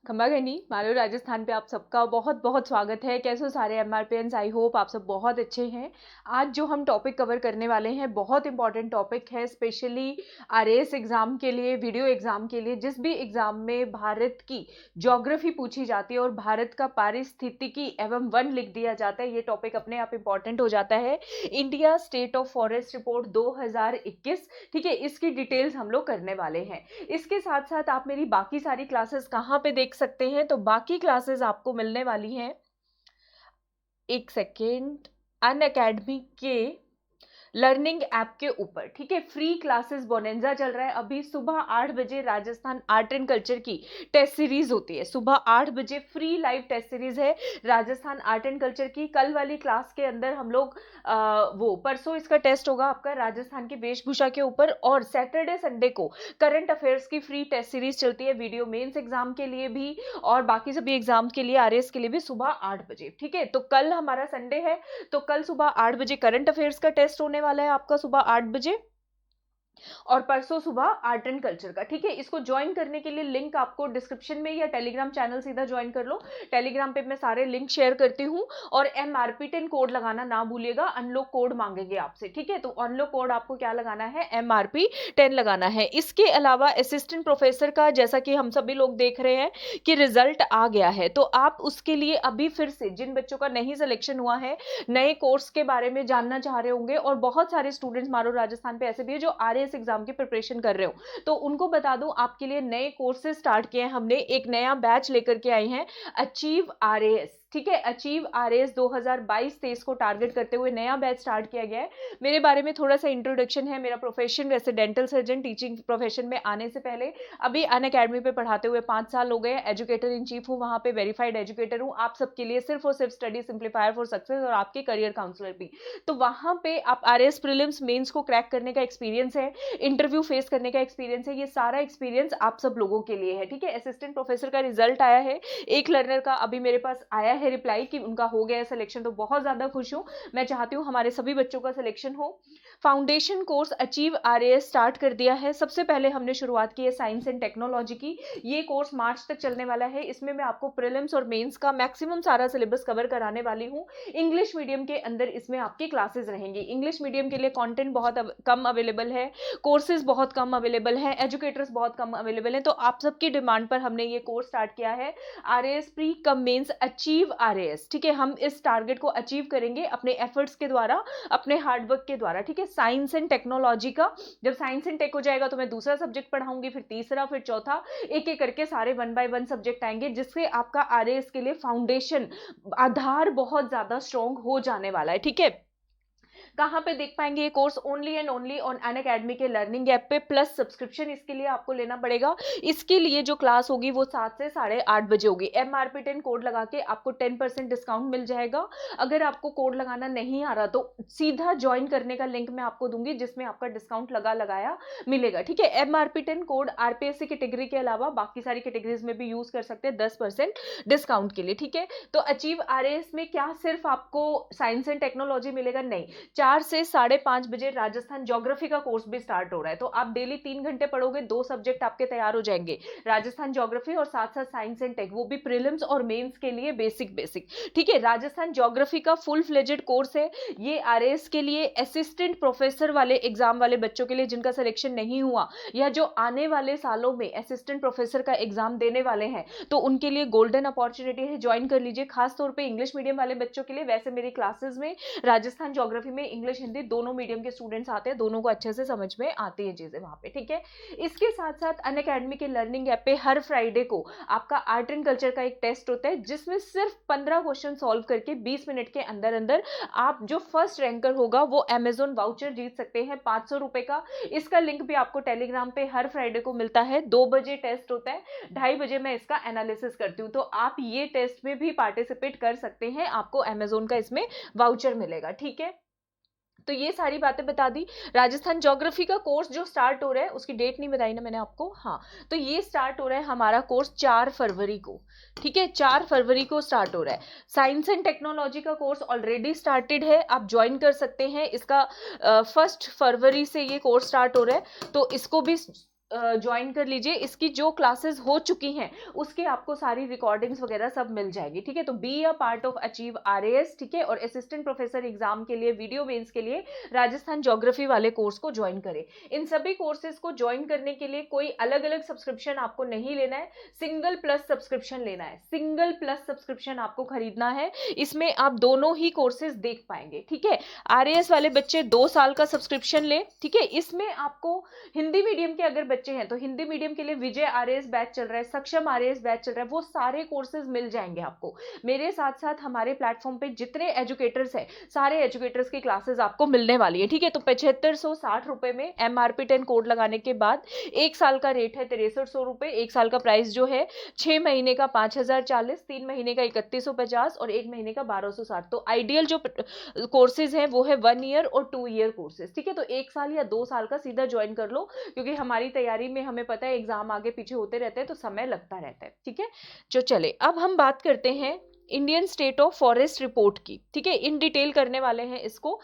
खम्बाघनी मालव राजस्थान पे आप सबका बहुत बहुत स्वागत है। कैसे हो सारे एमआरपीएंस? आई होप आप सब बहुत अच्छे हैं। आज जो हम टॉपिक कवर करने वाले हैं बहुत इंपॉर्टेंट टॉपिक है, स्पेशली आरएएस एग्जाम के लिए, वीडियो एग्जाम के लिए। जिस भी एग्जाम में भारत की ज्योग्राफी पूछी जाती है और भारत का पारिस्थितिकी एवं वन लिख दिया जाता है, ये टॉपिक अपने आप इंपॉर्टेंट हो जाता है। India state of forest report 2021, ठीक है, इसकी डिटेल्स हम लोग करने वाले हैं। इसके साथ साथ आप मेरी बाकी सारी क्लासेस कहाँ पे देख सकते हैं, तो बाकी क्लासेस आपको मिलने वाली हैं, एक सेकेंड, अनअकैडमी के लर्निंग ऐप के ऊपर, ठीक है। फ्री क्लासेस बोनेंजा चल रहा है अभी। सुबह 8 बजे राजस्थान आर्ट एंड कल्चर की टेस्ट सीरीज होती है, सुबह 8 बजे फ्री लाइव टेस्ट सीरीज है राजस्थान आर्ट एंड कल्चर की। कल वाली क्लास के अंदर हम लोग वो परसों इसका टेस्ट होगा आपका राजस्थान की वेशभूषा के ऊपर, और सैटरडे संडे को करंट अफेयर्स की फ्री टेस्ट सीरीज चलती है, वीडियो मेंस एग्जाम के लिए भी और बाकी सभी एग्जाम के लिए, आरएएस के लिए भी, सुबह 8 बजे, ठीक है। तो कल हमारा संडे है, तो कल सुबह 8 बजे करंट अफेयर्स का टेस्ट होने वाला है आपका सुबह 8 बजे, और परसों सुबह आर्ट एंड कल्चर का, ठीक है। इसको ज्वाइन करने के लिए लिंक आपको डिस्क्रिप्शन में या टेलीग्राम चैनल सीधा ज्वाइन कर लो। टेलीग्राम पे मैं सारे लिंक शेयर करती हूँ, और MRP10 कोड लगाना ना भूलिएगा, अनलॉक कोड मांगेंगे आपसे, ठीक है। तो अनलॉक कोड आपको क्या लगाना है? MRP10 लगाना है। इसके अलावा असिस्टेंट प्रोफेसर का, जैसा कि हम सभी लोग देख रहे हैं कि रिजल्ट आ गया है, तो आप उसके लिए अभी फिर से, जिन बच्चों का नहीं सिलेक्शन हुआ है, नए कोर्स के बारे में जानना चाह रहे होंगे, और बहुत सारे स्टूडेंट्स मारो राजस्थान पे ऐसे भी है जो आरएएस एग्जाम की प्रिपरेशन कर रहे हो, तो उनको बता दूं आपके लिए नए कोर्सेज स्टार्ट किए हैं हमने। एक नया बैच लेकर के आए हैं, अचीव आरएएस, ठीक है। अचीव आरएएस 2022-23 को टारगेट करते हुए नया बैच स्टार्ट किया गया है। मेरे बारे में थोड़ा सा इंट्रोडक्शन है। मेरा प्रोफेशन वैसे डेंटल सर्जन, टीचिंग प्रोफेशन में आने से पहले अभी अनअकैडमी पे पढ़ाते हुए 5 साल हो गए। एजुकेटर इन चीफ हूँ, वहां पे वेरीफाइड एजुकेटर हूँ आप सबके लिए, सिर्फ और सिर्फ स्टडी सिंप्लीफायर फॉर सक्सेस, और आपके करियर काउंसलर भी। तो वहां पे आप आरएएस प्रीलिम्स मेंस को क्रैक करने का एक्सपीरियंस है, इंटरव्यू फेस करने का एक्सपीरियंस है, ये सारा एक्सपीरियंस आप सब लोगों के लिए है, ठीक है। असिस्टेंट प्रोफेसर का रिजल्ट आया है, एक लर्नर का अभी मेरे पास आया है रिप्लाई कि उनका हो गया है सिलेक्शन, तो बहुत ज्यादा खुश हूं। मैं चाहती हूं हमारे सभी बच्चों का सिलेक्शन हो। Foundation course achieve RAS start कर दिया है। सबसे पहले हमने शुरुआत की है साइंस एंड टेक्नोलॉजी की। ये कोर्स मार्च तक चलने वाला है। इसमें मैं आपको प्रीलिम्स और मेंस का मैक्सिमम सारा सिलेबस कवर कराने वाली हूँ। इंग्लिश मीडियम के अंदर इसमें आपकी क्लासेस रहेंगी। इंग्लिश मीडियम के लिए कंटेंट बहुत कम अवेलेबल है, कोर्सेज बहुत कम अवेलेबल है, एजुकेटर्स बहुत कम अवेलेबल है, तो आप सबकी डिमांड पर हमने ये कोर्स स्टार्ट किया है, RAS pre cum mains achieve RAS, ठीक है। हम इस टारगेट को अचीव करेंगे अपने एफर्ट्स के द्वारा, अपने हार्डवर्क के द्वारा, ठीक है। साइंस एंड टेक्नोलॉजी का, जब साइंस एंड टेक हो जाएगा तो मैं दूसरा सब्जेक्ट पढ़ाऊंगी, फिर तीसरा, फिर चौथा, एक एक करके सारे 1 बाय 1 सब्जेक्ट आएंगे, जिससे आपका आरएएस के लिए फाउंडेशन, आधार बहुत ज्यादा स्ट्रॉन्ग हो जाने वाला है, ठीक है। कहां पे देख पाएंगे ये course? Only and only on Unacademy के लर्निंग ऐप पे, प्लस सब्सक्रिप्शन इसके लिए आपको लेना पड़ेगा। इसके लिए जो क्लास होगी वो 7 से 8:30 बजे होगी। MRP10 कोड लगा के आपको 10% डिस्काउंट मिल जाएगा। अगर आपको कोड लगाना नहीं आ रहा तो सीधा ज्वाइन करने का लिंक मैं आपको दूंगी, जिसमें आपका डिस्काउंट लगाया मिलेगा, ठीक है। MRP10 कोड आरपीएससी कैटेगरी के अलावा बाकी सारी कैटेगरीज में भी यूज कर सकते हैं 10% डिस्काउंट के लिए, ठीक है। तो अचीव आरएएस में क्या सिर्फ आपको साइंस एंड टेक्नोलॉजी मिलेगा? नहीं, 4 से 5:30 बजे राजस्थान ज्योग्राफी का कोर्स भी स्टार्ट हो रहा है। तो आप डेली 3 घंटे पढ़ोगे, 2 सब्जेक्ट आपके तैयार हो जाएंगे, राजस्थान ज्योग्राफी और साथ साथ साइंस एंड टेक, वो भी प्रीलिम्स और मेंस के लिए बेसिक, ठीक है। राजस्थान ज्योग्राफी का फुल फ्लेजेड कोर्स है। ये आरएएस के लिए, असिस्टेंट प्रोफेसर वाले एग्जाम वाले बच्चों के लिए जिनका सिलेक्शन नहीं हुआ, या जो आने वाले सालों में असिस्टेंट प्रोफेसर का एग्जाम देने वाले हैं, तो उनके लिए गोल्डन अपॉर्चुनिटी है, ज्वाइन कर लीजिए। खासतौर पर इंग्लिश मीडियम वाले बच्चों के लिए, वैसे मेरी क्लासेस में राजस्थान ज्योग्राफी में इंग्लिश हिंदी दोनों मीडियम के स्टूडेंट्स आते हैं, दोनों को अच्छे से समझ में आती है चीजें वहां पे, ठीक है। इसके साथ साथ अनअकैडमी के लर्निंग ऐप पे हर फ्राइडे को आपका आर्ट एंड कल्चर का एक टेस्ट होता है, जिसमें सिर्फ 15 क्वेश्चन सॉल्व करके 20 मिनट के अंदर अंदर आप जो फर्स्ट रैंकर होगा वो अमेजोन वाउचर जीत सकते हैं 500 रुपए का। इसका लिंक भी आपको टेलीग्राम पे हर फ्राइडे को मिलता है। 2 बजे टेस्ट होता है, 2:30 बजे मैं इसका एनालिसिस करती हूँ, तो आप ये टेस्ट में भी पार्टिसिपेट कर सकते हैं, आपको अमेजोन का इसमें वाउचर मिलेगा, ठीक है। तो ये सारी बातें बता दी। राजस्थान ज्योग्राफी का कोर्स जो स्टार्ट हो रहा है, उसकी डेट नहीं बताई ना मैंने आपको, हाँ, तो ये स्टार्ट हो रहा है हमारा कोर्स 4 फरवरी को, ठीक है। 4 फरवरी को स्टार्ट हो रहा है। साइंस एंड टेक्नोलॉजी का कोर्स ऑलरेडी स्टार्टेड है, आप ज्वाइन कर सकते हैं। इसका 1 फरवरी से ये कोर्स स्टार्ट हो रहा है, तो इसको भी ज्वाइन कर लीजिए, इसकी जो क्लासेस हो चुकी हैं उसके आपको सारी रिकॉर्डिंग्स वगैरह सब मिल जाएगी, ठीक है। तो be a part of achieve RAS, ठीक है। और असिस्टेंट प्रोफेसर एग्जाम के लिए, वीडियो मेंस के लिए राजस्थान ज्योग्राफी वाले कोर्स को ज्वाइन करें। इन सभी कोर्सेज को ज्वाइन करने के लिए कोई अलग अलग सब्सक्रिप्शन आपको नहीं लेना है, सिंगल प्लस सब्सक्रिप्शन लेना है। सिंगल प्लस सब्सक्रिप्शन आपको खरीदना है, इसमें आप दोनों ही कोर्सेज देख पाएंगे, ठीक है। आरएएस वाले बच्चे 2 साल का सब्सक्रिप्शन ले, ठीक है। इसमें आपको हिंदी मीडियम के अगर बच्चे हैं तो हिंदी मीडियम के लिए विजय आरएएस बैच चल रहा है, सक्षम आरएएस बैच चल रहा है, वो सारे कोर्सेज मिल जाएंगे आपको। मेरे साथ साथ हमारे प्लेटफॉर्म पे जितने एजुकेटर्स हैं सारे एजुकेटर्स की क्लासेस आपको मिलने वाली है, ठीक है। तो 7560 रुपए में MRP 10 कोड लगाने के बाद 1 साल का रेट है 6300 रुपए। 1 साल का प्राइस जो है 6 महीने का 5040, 3 महीने का 3150 और 1 महीने का 1260। तो आइडियल जो कोर्सेज हैं वो है 1 ईयर और 2 ईयर कोर्सेज, ठीक है। तो 1 साल या 2 साल का सीधा ज्वाइन कर लो, क्योंकि हमारी तैयारी में हमें पता है एग्जाम आगे पीछे होते रहते हैं तो समय लगता रहता है, ठीक है। जो चले अब हम बात करते हैं Indian state of forest report की, ठीक है। इन डिटेल करने वाले हैं इसको।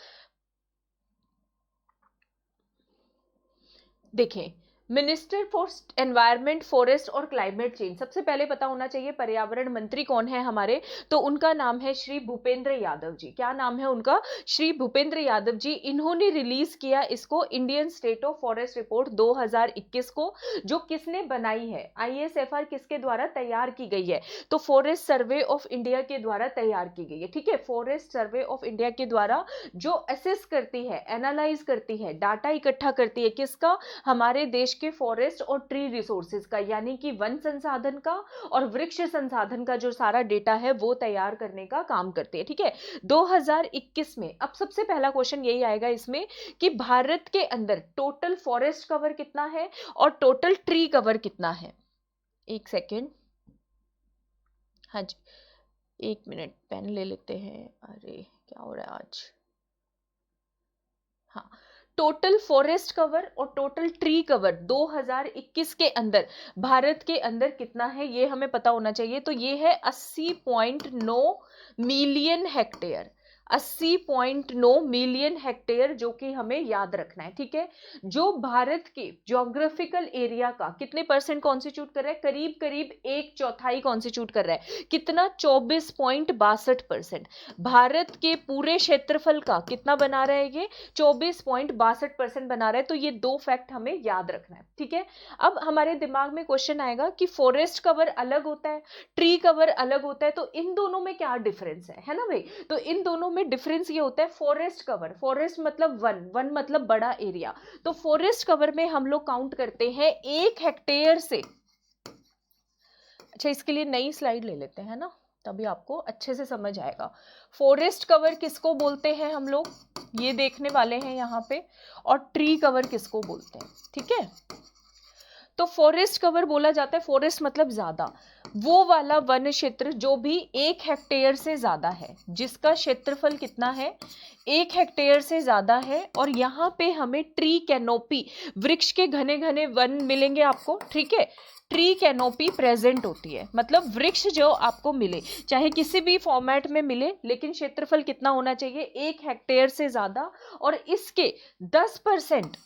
देखें, मिनिस्टर फॉर एनवायरनमेंट, फॉरेस्ट और क्लाइमेट चेंज, सबसे पहले पता होना चाहिए पर्यावरण मंत्री कौन है हमारे, तो उनका नाम है श्री भूपेंद्र यादव जी। क्या नाम है उनका? श्री भूपेंद्र यादव जी। इन्होंने रिलीज किया इसको Indian state of forest report 2021 को। जो किसने बनाई है? ISFR किसके द्वारा तैयार की गई है? तो फॉरेस्ट सर्वे ऑफ इंडिया के द्वारा तैयार की गई है, ठीक है। फॉरेस्ट सर्वे ऑफ इंडिया के द्वारा जो असेस करती है, एनालाइज करती है, डाटा इकट्ठा करती है, किसका? हमारे देश के फॉरेस्ट और ट्री रिसोर्सेज का, यानी कि वन संसाधन का और वृक्ष संसाधन का जो सारा डेटा है वो तैयार करने का काम करते हैं, ठीक है। 2021 में अब सबसे पहला क्वेश्चन यही आएगा इसमें कि भारत के अंदर टोटल फॉरेस्ट कवर कितना है और टोटल ट्री कवर कितना है। एक सेकेंड, हाँ जी, 1 मिनट, पेन ले लेते हैं। अरे क्या हो रहा है आज। हाँ, टोटल फॉरेस्ट कवर और टोटल ट्री कवर 2021 के अंदर भारत के अंदर कितना है ये हमें पता होना चाहिए। तो ये है 80.9 मिलियन हेक्टेयर। 80.9 मिलियन हेक्टेयर, जो कि हमें याद रखना है, ठीक है। जो भारत के ज्योग्राफिकल एरिया का कितने परसेंट कॉन्स्टिट्यूट कर रहा है? करीब करीब 1/4 कॉन्स्टिट्यूट कर रहा है। कितना? 24.62%। भारत के पूरे क्षेत्रफल का कितना बना रहा है ये? 24.62% बना रहा है। तो ये दो फैक्ट हमें याद रखना है, ठीक है। अब हमारे दिमाग में क्वेश्चन आएगा कि फॉरेस्ट कवर अलग होता है, ट्री कवर अलग होता है, तो इन दोनों में क्या डिफरेंस है ना भाई? तो इन दोनों में डिफरेंस ये होता है, फॉरेस्ट कवर, फॉरेस्ट मतलब वन, वन मतलब बड़ा एरिया। तो फॉरेस्ट कवर में हम लोग काउंट करते हैं 1 हेक्टेयर से। अच्छा, इसके लिए नई स्लाइड ले लेते हैं ना, तभी आपको अच्छे से समझ आएगा। फॉरेस्ट कवर किसको बोलते हैं हम लोग, ये देखने वाले हैं यहाँ पे। और ट्री कवर किसको बोलते हैं, ठीक है। तो फॉरेस्ट कवर बोला जाता है, फॉरेस्ट मतलब ज्यादा, वो वाला वन क्षेत्र जो भी 1 हेक्टेयर से ज्यादा है, जिसका क्षेत्रफल कितना है? 1 हेक्टेयर से ज्यादा है। और यहाँ पे हमें ट्री कैनोपी, वृक्ष के घने घने वन मिलेंगे आपको, ठीक है। ट्री कैनोपी प्रेजेंट होती है, मतलब वृक्ष जो आपको मिले, चाहे किसी भी फॉर्मेट में मिले, लेकिन क्षेत्रफल कितना होना चाहिए? 1 हेक्टेयर से ज्यादा। और इसके 10%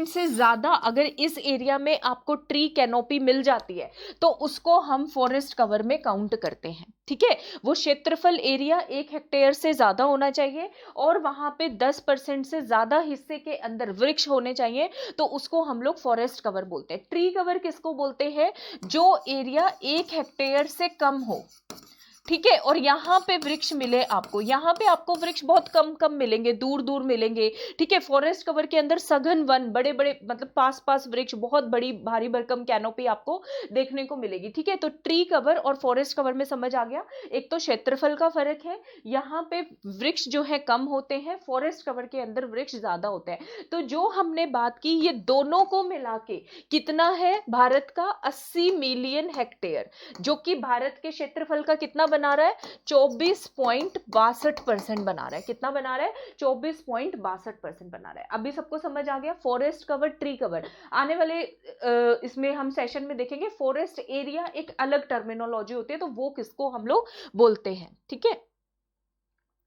से ज्यादा अगर इस एरिया में आपको ट्री कैनोपी मिल जाती है तो उसको हम फॉरेस्ट कवर में काउंट करते हैं, ठीक है। वो क्षेत्रफल एरिया 1 हेक्टेयर से ज्यादा होना चाहिए और वहां पे 10% से ज्यादा हिस्से के अंदर वृक्ष होने चाहिए, तो उसको हम लोग फॉरेस्ट कवर बोलते हैं। ट्री कवर किसको बोलते हैं? जो एरिया 1 हेक्टेयर से कम हो, ठीक है। और यहाँ पे वृक्ष मिले आपको, यहाँ पे आपको वृक्ष बहुत कम कम मिलेंगे, दूर दूर मिलेंगे, ठीक है। फॉरेस्ट कवर के अंदर सघन वन, बड़े बड़े मतलब पास पास वृक्ष, बहुत बड़ी भारी भरकम कैनोपी आपको देखने को मिलेगी, ठीक है। तो ट्री कवर और फॉरेस्ट कवर में समझ आ गया, एक तो क्षेत्रफल का फर्क है, यहाँ पे वृक्ष जो है कम होते हैं, फॉरेस्ट कवर के अंदर वृक्ष ज्यादा होते हैं। तो जो हमने बात की, ये दोनों को मिला के कितना है भारत का? 80 मिलियन हेक्टेयर, जो कि भारत के क्षेत्रफल का कितना बना रहा है? 24.62% बना रहा है। कितना बना रहा है? 24.62% बना रहा है। अभी सबको समझ आ गया? Forest cover, tree cover. आने वाले इसमें हम सेशन में देखेंगे फॉरेस्ट एरिया एक अलग टर्मिनोलॉजी होती है, तो वो किसको हम लोग बोलते हैं, ठीक है।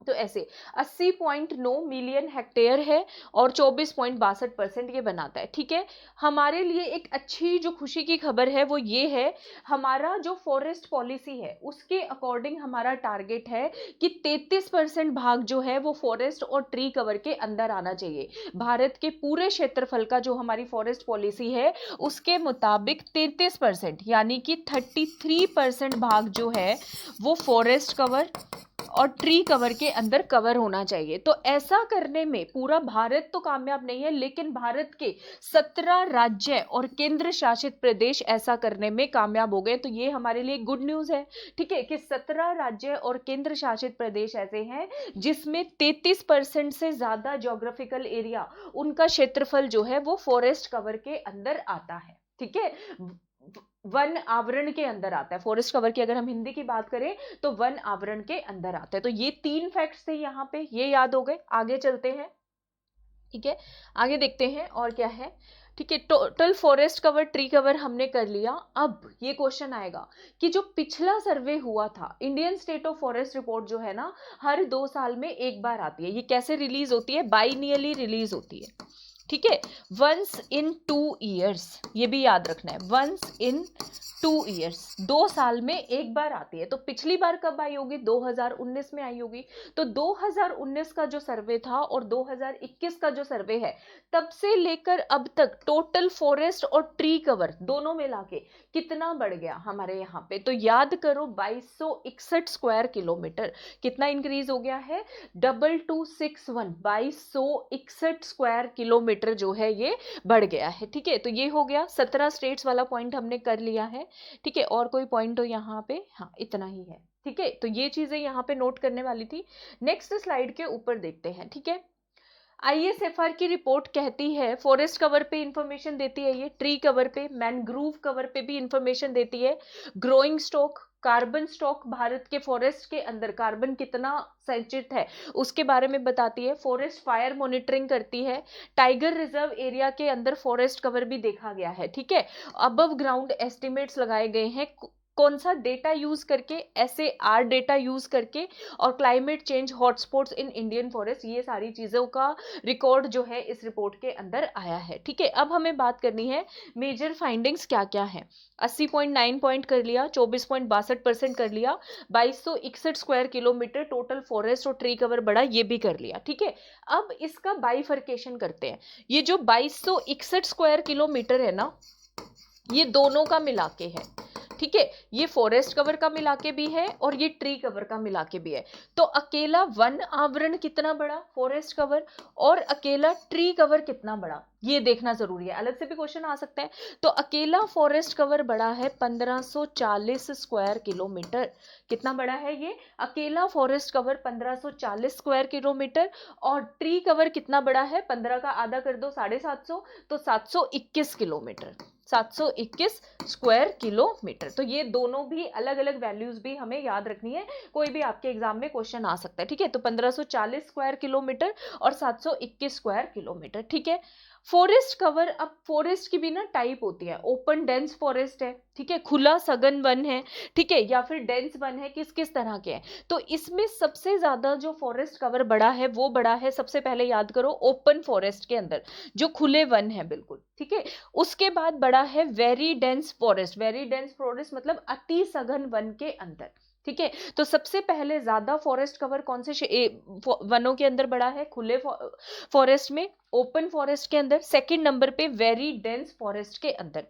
तो ऐसे 80.9 मिलियन हेक्टेयर है और 24.62% ये बनाता है। ठीक है, हमारे लिए एक अच्छी जो खुशी की खबर है वो ये है, हमारा जो फॉरेस्ट पॉलिसी है उसके अकॉर्डिंग हमारा टारगेट है कि 33% भाग जो है वो फॉरेस्ट और ट्री कवर के अंदर आना चाहिए। भारत के पूरे क्षेत्रफल का जो हमारी फॉरेस्ट पॉलिसी है उसके मुताबिक 33% यानी कि 33% भाग जो है वो फॉरेस्ट कवर और ट्री कवर के अंदर कवर होना चाहिए। तो ऐसा करने में पूरा भारत तो कामयाब नहीं है, लेकिन भारत के 17 राज्य और केंद्र शासित प्रदेश ऐसा करने में कामयाब हो गए। तो ये हमारे लिए गुड न्यूज है, ठीक है, कि 17 राज्य और केंद्र शासित प्रदेश ऐसे हैं जिसमें 33% से ज्यादा ज्योग्राफिकल एरिया, उनका क्षेत्रफल जो है वो फॉरेस्ट कवर के अंदर आता है। ठीक है, वन आवरण के अंदर आता है। फॉरेस्ट कवर की अगर हम हिंदी की बात करें तो वन आवरण के अंदर आता है। तो ये 3 फैक्ट्स थे यहाँ पे, ये याद हो गए। आगे चलते हैं, ठीक है, आगे देखते हैं और क्या है। ठीक है, total forest cover tree cover हमने कर लिया। अब ये क्वेश्चन आएगा कि जो पिछला सर्वे हुआ था, Indian state of forest report जो है ना, हर 2 साल में एक बार आती है। ये कैसे रिलीज होती है? बाइनियली रिलीज होती है। ठीक है, वंस इन 2 ईयर्स, ये भी याद रखना है, वंस इन 2 ईयर्स, 2 साल में एक बार आती है। तो पिछली बार कब आई होगी? 2019 में आई होगी। तो 2019 का जो सर्वे था और 2021 का जो सर्वे है, तब से लेकर अब तक टोटल फॉरेस्ट और ट्री कवर दोनों मिला के कितना बढ़ गया हमारे यहाँ पे? तो याद करो, 2261 स्क्वायर किलोमीटर कितना इंक्रीज हो गया है? 2261, 2261 स्क्वायर किलोमीटर जो है ये बढ़ गया है। ठीक है, तो ये हो गया 17 स्टेट्स वाला पॉइंट हमने कर लिया है। ठीक है, और कोई पॉइंट हो यहाँ पे? हाँ, इतना ही है। ठीक है, तो ये चीजें यहाँ पे नोट करने वाली थी। नेक्स्ट स्लाइड के ऊपर देखते हैं। ठीक है, ISFR की रिपोर्ट कहती है, फॉरेस्ट कवर पे इंफॉर्मेशन देती है, ये ट्री कवर पे, मैनग्रोव कवर पे भी इंफॉर्मेशन देती है, growing stock, carbon stock, Bharat के फॉरेस्ट के अंदर कार्बन कितना संचित है उसके बारे में बताती है, फॉरेस्ट फायर मॉनिटरिंग करती है, टाइगर रिजर्व एरिया के अंदर फॉरेस्ट कवर भी देखा गया है। ठीक है, अबव ग्राउंड एस्टिमेट्स लगाए गए हैं, कौन सा डेटा यूज करके? SAR डेटा यूज करके, और climate change hotspots in Indian forest, ये सारी चीजों का रिकॉर्ड जो है इस रिपोर्ट के अंदर आया है। ठीक है, अब हमें बात करनी है मेजर फाइंडिंग्स क्या क्या है। 80.9 पॉइंट कर लिया, 24.62% कर लिया, 2261 स्क्वायर किलोमीटर टोटल फॉरेस्ट और ट्री कवर बढ़ा, ये भी कर लिया। ठीक है, अब इसका बाइफर्केशन करते हैं। ये जो 2261 स्क्वायर किलोमीटर है ना, ये दोनों का मिलाके है। ठीक है, ये फॉरेस्ट कवर का मिलाके भी है और ये ट्री कवर का मिलाके भी है। तो अकेला वन आवरण कितना बड़ा फॉरेस्ट कवर, और अकेला ट्री कवर कितना बड़ा, ये देखना जरूरी है। अलग से भी क्वेश्चन आ सकता है। तो अकेला फॉरेस्ट कवर बड़ा है 1540 स्क्वायर किलोमीटर। कितना बड़ा है ये? अकेला फॉरेस्ट कवर 1540 स्क्वायर किलोमीटर। और ट्री कवर कितना बड़ा है? 15 का आधा कर दो 750, तो 721 किलोमीटर, 721 स्क्वायर किलोमीटर। तो ये दोनों भी अलग अलग वैल्यूज भी हमें याद रखनी है, कोई भी आपके एग्जाम में क्वेश्चन आ सकता है। ठीक है, तो 1540 स्क्वायर किलोमीटर और 721 स्क्वायर किलोमीटर। ठीक है, फॉरेस्ट कवर, अब फॉरेस्ट की भी ना टाइप होती है, ओपन डेंस फॉरेस्ट है, ठीक है, खुला सघन वन है, ठीक है, या फिर डेंस वन है, किस किस तरह के हैं। तो इसमें सबसे ज्यादा जो फॉरेस्ट कवर बड़ा है वो बड़ा है, सबसे पहले याद करो, ओपन फॉरेस्ट के अंदर जो खुले वन है बिल्कुल। ठीक है, उसके बाद बड़ा है very dense forest, very dense forest मतलब अति सघन वन के अंदर। ठीक है, तो सबसे पहले ज्यादा फॉरेस्ट कवर कौन से वनों के अंदर बड़ा है? खुले फॉरेस्ट में, ओपन फॉरेस्ट के अंदर। सेकंड नंबर पे वेरी डेंस फॉरेस्ट के अंदर।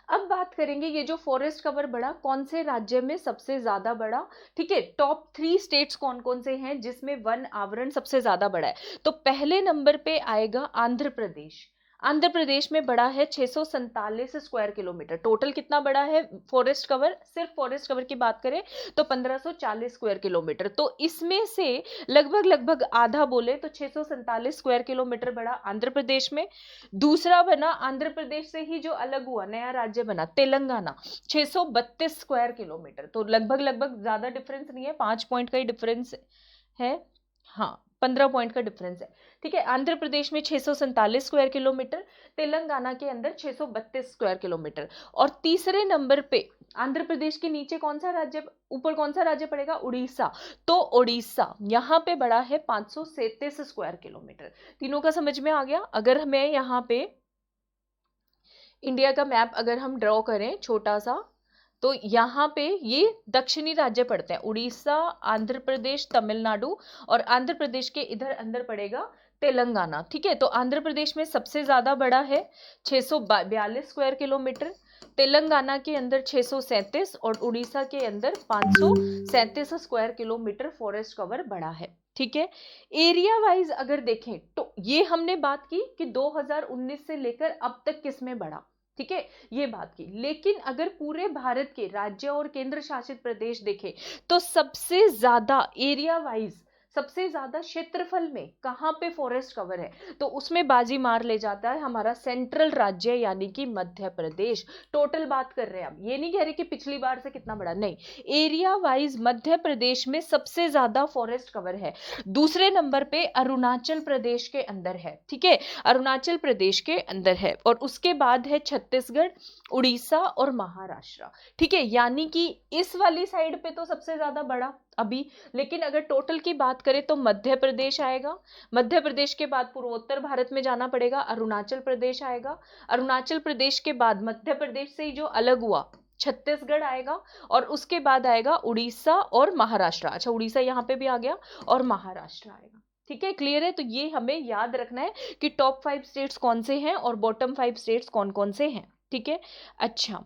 अब बात करेंगे ये जो फॉरेस्ट कवर बढ़ा कौन से राज्य में सबसे ज्यादा बढ़ा। ठीक है, टॉप 3 स्टेट्स कौन कौन से हैं जिसमें वन आवरण सबसे ज्यादा बढ़ा है? तो पहले नंबर पे आएगा आंध्र प्रदेश। आंध्र प्रदेश में बड़ा है 647 स्क्वायर किलोमीटर। टोटल कितना बड़ा है फॉरेस्ट कवर? सिर्फ फॉरेस्ट कवर की बात करें तो 1540 स्क्वायर किलोमीटर। तो इसमें से लगभग आधा बोले तो 647 स्क्वायर किलोमीटर बड़ा आंध्र प्रदेश में। दूसरा बना आंध्र प्रदेश से ही जो अलग हुआ नया राज्य बना तेलंगाना, 632 स्क्वायर किलोमीटर। तो लगभग ज्यादा डिफरेंस नहीं है, 5 पॉइंट का ही डिफरेंस है। हाँ, 15 पॉइंट का डिफरेंस है। ठीक है, आंध्र प्रदेश में 647 स्क्वायर किलोमीटर, तेलंगाना के अंदर 632 स्क्वायर किलोमीटर। और तीसरे नंबर पे आंध्र प्रदेश के नीचे कौन सा राज्य, ऊपर कौन सा राज्य पड़ेगा, उड़ीसा। तो उड़ीसा यहाँ पे बड़ा है 537 स्क्वायर किलोमीटर। तीनों का समझ में आ गया। अगर हमें यहाँ पे इंडिया का मैप अगर हम ड्रॉ करें छोटा सा, तो यहाँ पे ये दक्षिणी राज्य पड़ते हैं, उड़ीसा, आंध्र प्रदेश, तमिलनाडु, और आंध्र प्रदेश के इधर अंदर पड़ेगा तेलंगाना। ठीक है, तो आंध्र प्रदेश में सबसे ज्यादा बड़ा है 642 स्क्वायर किलोमीटर, तेलंगाना के अंदर 637 और उड़ीसा के अंदर 537 स्क्वायर किलोमीटर फॉरेस्ट कवर बड़ा है। ठीक है, एरिया वाइज अगर देखें तो ये हमने बात की कि 2019 से लेकर अब तक किसमें बढ़ा। ठीक है, ये बात की। लेकिन अगर पूरे भारत के राज्य और केंद्र शासित प्रदेश देखें तो सबसे ज्यादा एरिया वाइज, सबसे ज्यादा क्षेत्रफल में कहां पे फॉरेस्ट कवर है, तो उसमें बाजी मार ले जाता है हमारा सेंट्रल राज्य यानी कि मध्य प्रदेश। टोटल बात कर रहे हैं, अब ये नहीं कह रहे कि पिछली बार से कितना बड़ा, नहीं, एरिया वाइज मध्य प्रदेश में सबसे ज्यादा फॉरेस्ट कवर है। दूसरे नंबर पे अरुणाचल प्रदेश के अंदर है। ठीक है, अरुणाचल प्रदेश के अंदर है, और उसके बाद है छत्तीसगढ़, उड़ीसा और महाराष्ट्र। ठीक है, यानी कि इस वाली साइड पे तो सबसे ज्यादा बड़ा अभी। लेकिन अगर टोटल की बात करें तो मध्य प्रदेश आएगा, मध्य प्रदेश के बाद पूर्वोत्तर भारत में जाना पड़ेगा, अरुणाचल प्रदेश आएगा, अरुणाचल प्रदेश के बाद मध्य प्रदेश से ही जो अलग हुआ छत्तीसगढ़ आएगा, और उसके बाद आएगा उड़ीसा और महाराष्ट्र। अच्छा, उड़ीसा यहाँ पे भी आ गया, और महाराष्ट्र आएगा। ठीक है, क्लियर है। तो ये हमें याद रखना है कि टॉप 5 स्टेट्स कौन से हैं और बॉटम 5 स्टेट्स कौन कौन से हैं। ठीक है, अच्छा,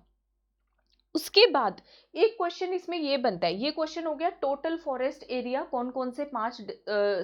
उसके बाद एक क्वेश्चन इसमें ये बनता है, ये क्वेश्चन हो गया टोटल फॉरेस्ट एरिया कौन कौन से 5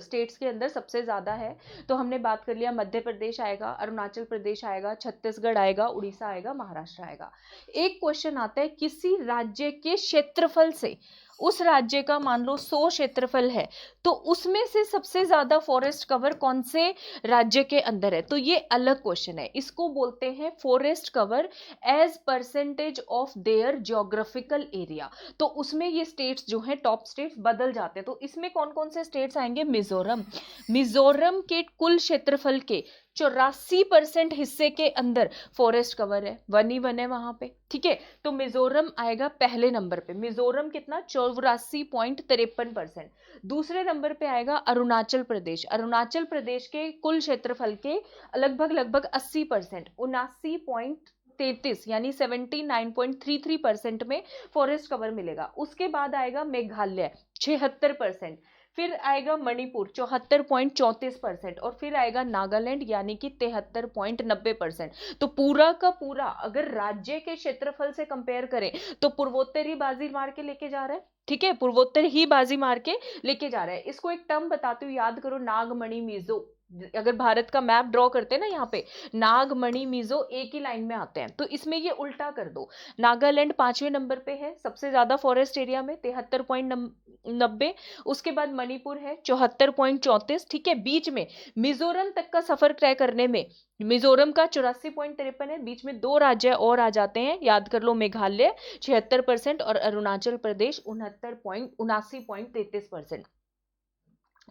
स्टेट्स के अंदर सबसे ज्यादा है। तो हमने बात कर लिया, मध्य प्रदेश आएगा, अरुणाचल प्रदेश आएगा, छत्तीसगढ़ आएगा, उड़ीसा आएगा, महाराष्ट्र आएगा। एक क्वेश्चन आता है किसी राज्य के क्षेत्रफल से, उस राज्य का मान लो 100 क्षेत्रफल है, तो उसमें से सबसे ज्यादा फॉरेस्ट कवर कौन से राज्य के अंदर है। तो ये अलग क्वेश्चन है, इसको बोलते हैं forest cover as percentage of their geographical area. तो उसमें ये स्टेट्स जो हैं, टॉप स्टेट्स बदल जाते हैं। तो इसमें कौन कौन से स्टेट्स आएंगे, मिजोरम, मिजोरम के कुल क्षेत्रफल के 84% हिस्से के अंदर फॉरेस्ट कवर है, वन ही वन है वहां पे। ठीक है, तो मिजोरम आएगा पहले नंबर पे, मिजोरम कितना, 84.53%। दूसरे नंबर पे आएगा अरुणाचल प्रदेश, अरुणाचल प्रदेश के कुल क्षेत्रफल के लगभग 80%, 79.33 यानी 79.33% में फॉरेस्ट कवर मिलेगा। उसके बाद आएगा मेघालय 76%, फिर आएगा मणिपुर 74.34%, और फिर आएगा नागालैंड यानी कि 73.90%। तो पूरा का पूरा अगर राज्य के क्षेत्रफल से कंपेयर करें तो पूर्वोत्तर ही बाजी मार के लेके जा रहा है। ठीक है, पूर्वोत्तर ही बाजी मार के लेके जा रहा है। इसको एक टर्म बताती हूँ, याद करो, नागमणि मिजो। अगर भारत का मैप ड्रॉ करते हैं ना, यहाँ पे नागमणि मिजो एक ही लाइन में आते हैं, तो इसमें ये उल्टा कर दो। नागालैंड 5वें नंबर पे है सबसे ज्यादा फॉरेस्ट एरिया में, 73.90। उसके बाद मणिपुर है 74.34। ठीक है, बीच में मिजोरम तक का सफर तय करने में मिजोरम का 84.53 है, बीच में 2 राज्य और आ जाते हैं, याद कर लो, मेघालय 76% और अरुणाचल प्रदेश 79.33%।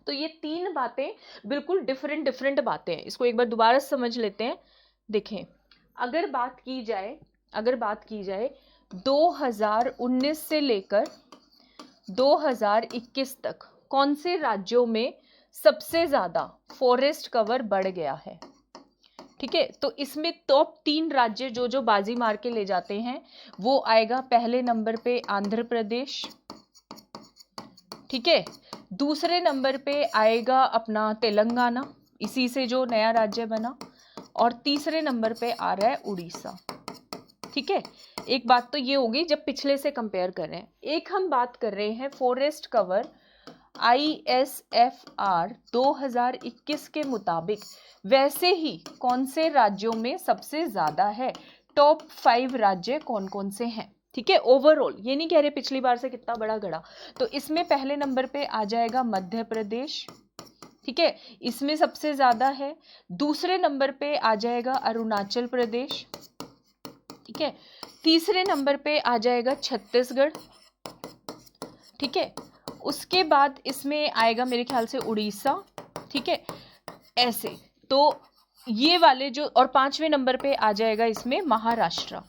तो ये 3 बातें बिल्कुल डिफरेंट बातें हैं। इसको एक बार दोबारा समझ लेते हैं। देखें, अगर बात की जाए 2019 से लेकर 2021 तक कौन से राज्यों में सबसे ज्यादा फॉरेस्ट कवर बढ़ गया है। ठीक है, तो इसमें टॉप 3 राज्य जो बाजी मार के ले जाते हैं वो आएगा पहले नंबर पे आंध्र प्रदेश। ठीक है, दूसरे नंबर पे आएगा अपना तेलंगाना, इसी से जो नया राज्य बना, और तीसरे नंबर पे आ रहा है उड़ीसा। ठीक है, एक बात तो ये होगी जब पिछले से कंपेयर कर रहे हैं। एक हम बात कर रहे हैं फॉरेस्ट कवर ISFR 2021 के मुताबिक, वैसे ही कौन से राज्यों में सबसे ज्यादा है, टॉप 5 राज्य कौन कौन से हैं। ठीक है, ओवरऑल ये नहीं कह रहे पिछली बार से कितना बड़ा गड़ा। तो इसमें पहले नंबर पे आ जाएगा मध्य प्रदेश। ठीक है, इसमें सबसे ज्यादा है। दूसरे नंबर पे आ जाएगा अरुणाचल प्रदेश। ठीक है, तीसरे नंबर पे आ जाएगा छत्तीसगढ़। ठीक है, उसके बाद इसमें आएगा मेरे ख्याल से उड़ीसा, ठीक है, ऐसे। तो ये वाले जो, और 5वें नंबर पे आ जाएगा इसमें महाराष्ट्र,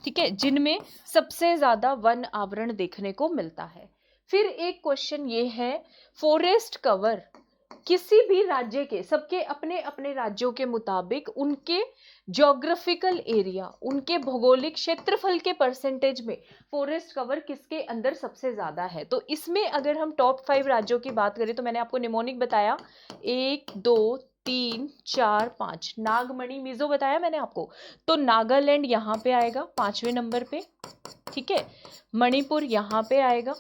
ठीक है, जिनमें सबसे ज्यादा वन आवरण देखने को मिलता है। फिर एक क्वेश्चन ये है, फॉरेस्ट कवर किसी भी राज्य के, सबके अपने अपने राज्यों के मुताबिक उनके ज्योग्राफिकल एरिया, उनके भौगोलिक क्षेत्रफल के परसेंटेज में फॉरेस्ट कवर किसके अंदर सबसे ज्यादा है। तो इसमें अगर हम टॉप 5 राज्यों की बात करें तो मैंने आपको निमोनिक बताया, 1 2 3 4 5, नागमणि मिजो बताया मैंने आपको, तो नागालैंड यहाँ पे आएगा 5वें नंबर पे, ठीक है, मणिपुर यहाँ पे आएगा,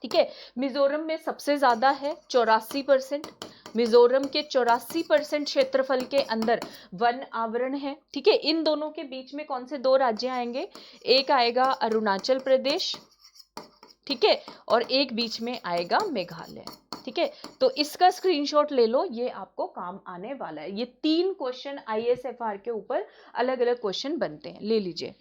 ठीक है, मिजोरम में सबसे ज्यादा है 84%, मिजोरम के 84% क्षेत्रफल के अंदर वन आवरण है, ठीक है। इन दोनों के बीच में कौन से दो राज्य आएंगे, एक आएगा अरुणाचल प्रदेश, ठीक है, और एक बीच में आएगा मेघालय, ठीक है। तो इसका स्क्रीनशॉट ले लो, ये आपको काम आने वाला है। ये 3 क्वेश्चन ISFR के ऊपर अलग अलग क्वेश्चन बनते हैं, ले लीजिए,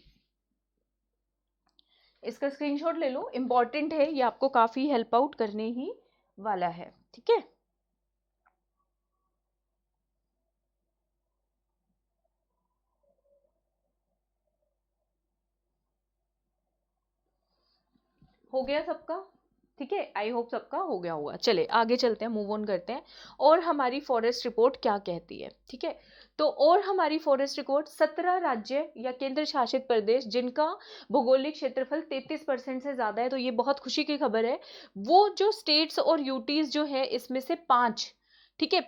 इसका स्क्रीनशॉट ले लो, इंपॉर्टेंट है ये, आपको काफी हेल्प आउट करने ही वाला है, ठीक है। हो गया सबका, ठीक है, आई होप सबका हो गया होगा। चले आगे चलते हैं, मूव ऑन करते हैं, और हमारी फॉरेस्ट रिपोर्ट क्या कहती है, ठीक है। तो और हमारी फॉरेस्ट रिपोर्ट 17 राज्य या केंद्र शासित प्रदेश जिनका भौगोलिक क्षेत्रफल 33% से ज्यादा है, तो ये बहुत खुशी की खबर है। वो जो स्टेट्स और यूटीज जो है इसमें से 5, ठीक है,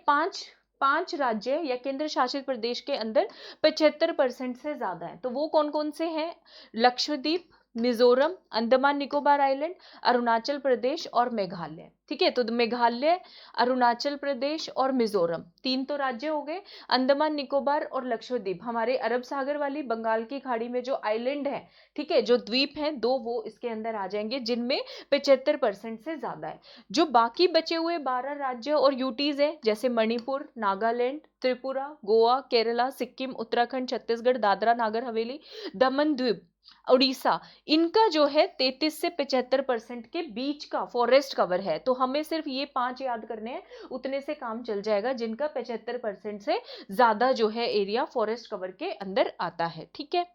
5 राज्य या केंद्र शासित प्रदेश के अंदर 75% से ज्यादा है। तो वो कौन कौन से हैं, लक्षद्वीप, मिजोरम, अंडमान निकोबार आइलैंड, अरुणाचल प्रदेश और मेघालय, ठीक है। तो मेघालय, अरुणाचल प्रदेश और मिजोरम 3 तो राज्य हो गए। अंडमान निकोबार और लक्षद्वीप हमारे अरब सागर वाली बंगाल की खाड़ी में जो आइलैंड है, ठीक है, जो द्वीप हैं 2, वो इसके अंदर आ जाएंगे जिनमें 75% से ज्यादा है। जो बाकी बचे हुए 12 राज्य और यूटीज है, जैसे मणिपुर, नागालैंड, त्रिपुरा, गोवा, केरला, सिक्किम, उत्तराखंड, छत्तीसगढ़, दादरा नागर हवेली, दमन द्वीप, उड़ीसा, इनका जो है 33 से 75% के बीच का फॉरेस्ट कवर है। तो हमें सिर्फ ये 5 याद करने हैं, उतने से काम चल जाएगा, जिनका 75% से ज्यादा जो है एरिया फॉरेस्ट कवर के अंदर आता है, ठीक है,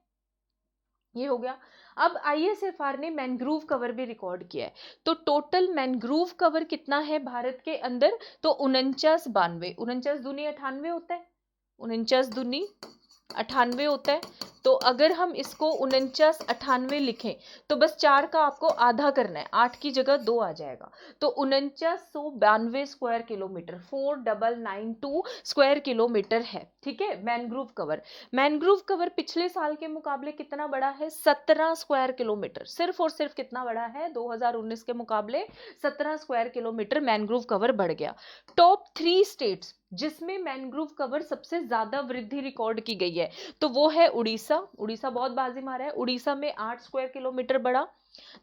ये हो गया। अब ISFR ने मैनग्रोव कवर भी रिकॉर्ड किया है। तो टोटल मैनग्रोव कवर कितना है भारत के अंदर, तो 49 92, 49 दूनी 98 होता है, 49 दूनी 98 होता है। तो अगर हम इसको 49 98 लिखें तो बस 4 का आपको आधा करना है, 8 की जगह 2 आ जाएगा, तो 4992 स्क्वायर किलोमीटर, 4992 स्क्वायर किलोमीटर है, ठीक है, मैनग्रोव कवर। मैनग्रोव कवर पिछले साल के मुकाबले कितना बड़ा है, 17 स्क्वायर किलोमीटर, सिर्फ और सिर्फ कितना बड़ा है, 2019 के मुकाबले 17 स्क्वायर किलोमीटर मैनग्रोव कवर बढ़ गया। टॉप 3 स्टेट्स जिसमें मैनग्रोव कवर सबसे ज्यादा वृद्धि रिकॉर्ड की गई है, तो वो है उड़ीसा, उड़ीसा बहुत बाजी मारा है, उड़ीसा में 8 स्क्वायर किलोमीटर बढ़ा।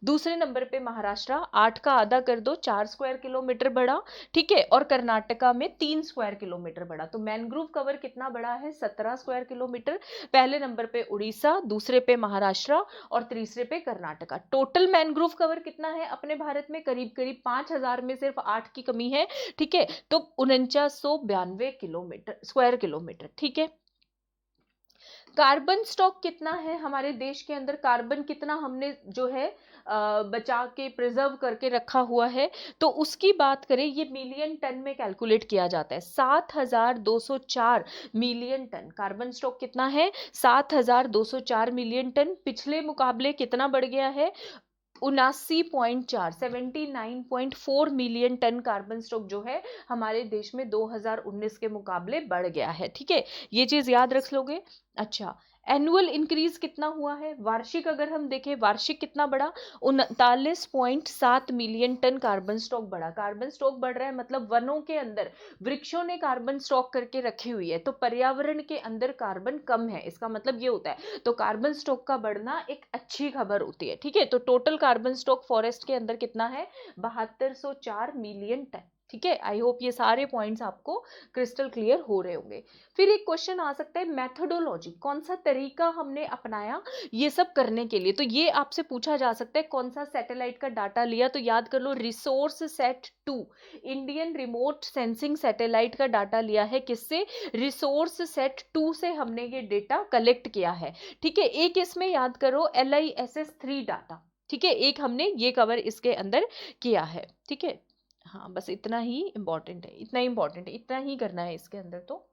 दूसरे नंबर पे महाराष्ट्र, 8 का आधा कर दो, 4 स्क्वायर किलोमीटर बढ़ा, ठीक है, और कर्नाटका में 3 स्क्वायर किलोमीटर बढ़ा। तो मैनग्रोव कवर कितना बड़ा है, 17 स्क्वायर किलोमीटर। पहले नंबर पे उड़ीसा, दूसरे पे महाराष्ट्र और तीसरे पे कर्नाटका। टोटल मैनग्रोव कवर कितना है अपने भारत में, करीब करीब 5000 में सिर्फ 8 की कमी है, ठीक है, तो 4992 किलोमीटर स्क्वायर किलोमीटर, ठीक है। कार्बन स्टॉक कितना है हमारे देश के अंदर, कार्बन कितना हमने जो है बचा के प्रिजर्व करके रखा हुआ है, तो उसकी बात करें, ये मिलियन टन में कैलकुलेट किया जाता है। 7204 मिलियन टन कार्बन स्टॉक कितना है, 7204 मिलियन टन। पिछले मुकाबले कितना बढ़ गया है, 79.4 मिलियन टन कार्बन स्टॉक जो है हमारे देश में 2019 के मुकाबले बढ़ गया है, ठीक है, ये चीज याद रख लोगे। अच्छा, एनुअल इंक्रीज कितना हुआ है, वार्षिक अगर हम देखें, वार्षिक कितना बढ़ा, 39.7 मिलियन टन कार्बन स्टॉक बढ़ा। कार्बन स्टॉक बढ़ रहा है मतलब वनों के अंदर वृक्षों ने कार्बन स्टॉक करके रखी हुई है, तो पर्यावरण के अंदर कार्बन कम है, इसका मतलब ये होता है। तो कार्बन स्टॉक का बढ़ना एक अच्छी खबर होती है, ठीक है। तो टोटल कार्बन स्टॉक फॉरेस्ट के अंदर कितना है, 7204 मिलियन टन, ठीक है, आई होप ये सारे पॉइंट्स आपको क्रिस्टल क्लियर हो रहे होंगे। फिर एक क्वेश्चन आ सकता है, मेथोडोलॉजी, कौन सा तरीका हमने अपनाया ये सब करने के लिए। तो ये आपसे पूछा जा सकता है कौन सा सैटेलाइट का डाटा लिया, तो याद कर लो Resourcesat 2, Indian remote sensing satellite का डाटा लिया है। किससे? रिसोर्स सेट 2 से हमने ये डेटा कलेक्ट किया है। ठीक है, एक इसमें याद करो LISS-3 डाटा, ठीक है, एक हमने ये कवर इसके अंदर किया है। ठीक है, हाँ बस इतना ही इम्पोर्टेंट है, इतना ही इम्पोर्टेंट है, इतना ही करना है इसके अंदर, तो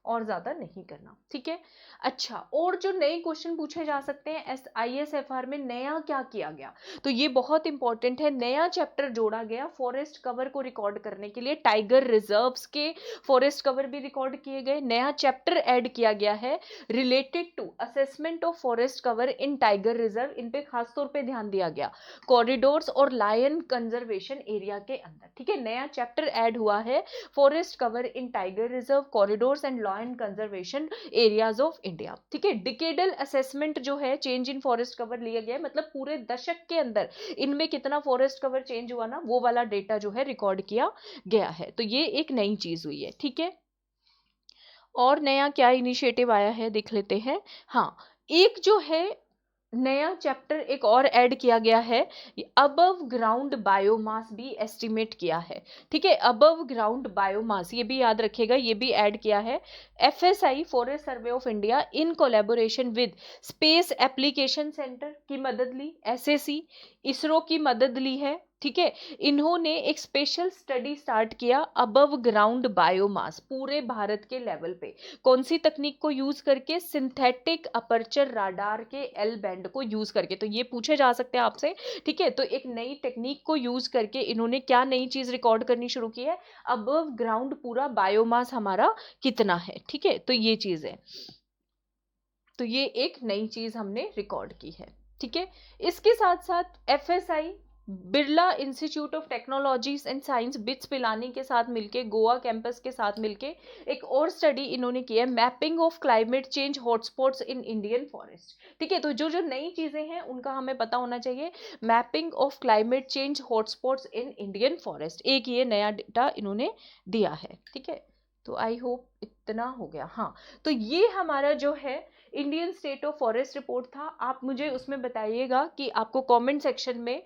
और ज्यादा नहीं करना। ठीक है, अच्छा, और जो नए क्वेश्चन पूछे जा सकते हैं ISFR में नया क्या किया गया, तो ये बहुत इंपॉर्टेंट है। नया चैप्टर जोड़ा गया फॉरेस्ट कवर को रिकॉर्ड करने के लिए, टाइगर रिजर्व्स के फॉरेस्ट कवर भी रिकॉर्ड किए गए। नया चैप्टर ऐड किया गया है related to assessment of forest cover in tiger reserve, इन पे खास तौर पे ध्यान दिया गया, कॉरिडोर्स और लायन कंजर्वेशन एरिया के अंदर। ठीक है, नया चैप्टर ऐड हुआ है forest cover in tiger reserve, corridors and lion conservation areas of India. ठीक है, डिकेडल असेसमेंट जो है चेंज इन फॉरेस्ट कवर लिया गया है, मतलब पूरे दशक के अंदर इनमें कितना फॉरेस्ट कवर चेंज हुआ ना, वो वाला डेटा जो है रिकॉर्ड किया गया है। तो ये एक नई चीज हुई है। ठीक है, और नया क्या इनिशिएटिव आया है देख लेते हैं। हाँ, एक जो है नया चैप्टर एक और ऐड किया गया है, अबव ग्राउंड बायोमास भी एस्टिमेट किया है। ठीक है, अबव ग्राउंड बायोमास ये भी याद रखिएगा, ये भी ऐड किया है। FSI forest survey of India in collaboration with space application centre की मदद ली, SAC, इसरो की मदद ली है। ठीक है, इन्होंने एक स्पेशल स्टडी स्टार्ट किया अबव ग्राउंड बायोमास पूरे भारत के लेवल पे। कौन सी तकनीक को यूज करके? सिंथेटिक अपर्चर राडार के L बैंड को यूज करके। तो ये पूछे जा सकते हैं आपसे। ठीक है, तो एक नई टेक्निक को यूज करके इन्होंने क्या नई चीज रिकॉर्ड करनी शुरू की है, अबव ग्राउंड पूरा बायोमास हमारा कितना है। ठीक है, तो ये चीज है, तो ये एक नई चीज हमने रिकॉर्ड की है। ठीक है, इसके साथ साथ FSI Birla institute of technology and science bits Pilani के साथ मिलके, गोवा कैंपस के साथ मिलके एक और स्टडी इन्होंने की है, mapping of climate change hotspots in Indian forest. ठीक है, तो जो जो नई चीजें हैं उनका हमें पता होना चाहिए। Mapping of climate change hotspots in Indian forest, एक ये नया डेटा इन्होंने दिया है। ठीक है, तो आई होप इतना हो गया। हाँ, तो ये हमारा जो है Indian state of forest report था। आप मुझे उसमें बताइएगा कि आपको कमेंट सेक्शन में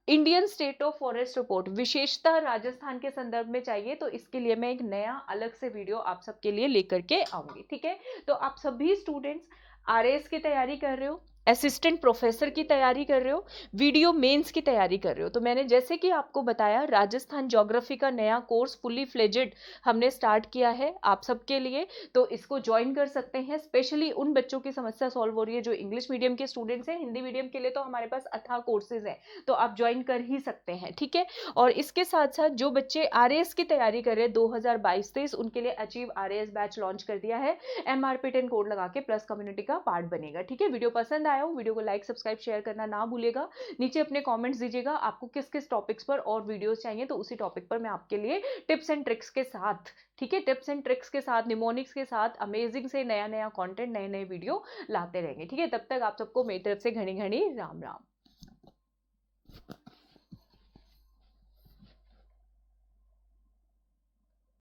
Indian state of forest report विशेषता राजस्थान के संदर्भ में चाहिए, तो इसके लिए मैं एक नया अलग से वीडियो आप सबके लिए लेकर के आऊंगी। ठीक है, तो आप सभी स्टूडेंट्स RAS की तैयारी कर रहे हो, असिस्टेंट प्रोफेसर की तैयारी कर रहे हो, वीडियो मेंस की तैयारी कर रहे हो, तो मैंने जैसे कि आपको बताया राजस्थान ज्योग्राफी का नया कोर्स फुली फ्लेजेड हमने स्टार्ट किया है आप सबके लिए, तो इसको ज्वाइन कर सकते हैं। स्पेशली उन बच्चों की समस्या सॉल्व हो रही है जो इंग्लिश मीडियम के स्टूडेंट्स हैं, हिंदी मीडियम के लिए तो हमारे पास अथाह कोर्सेज हैं, तो आप ज्वाइन कर ही सकते हैं। ठीक है, और इसके साथ साथ जो बच्चे RAS की तैयारी कर रहे हैं 2022-23 उनके लिए अचीव RAS बैच लॉन्च कर दिया है, MRP10 कोड लगा के प्लस कम्युनिटी का पार्ट बनेगा। ठीक है, वीडियो पसंद आया हो, वीडियो को लाइक सब्सक्राइब शेयर करना ना भूलिएगा। नीचे अपने कमेंट्स दीजिएगा आपको किस किस टॉपिक्स पर और वीडियोस चाहिए, तो उसी टॉपिक पर मैं आपके लिए टिप्स एंड ट्रिक्स के साथ, ठीक है, टिप्स एंड ट्रिक्स के साथ, निमोनिक्स के साथ अमेजिंग से नया नया कंटेंट, नए नए वीडियो लाते रहेंगे। ठीक है, तब तक आप सबको मेरी तरफ से घनी घनी राम राम।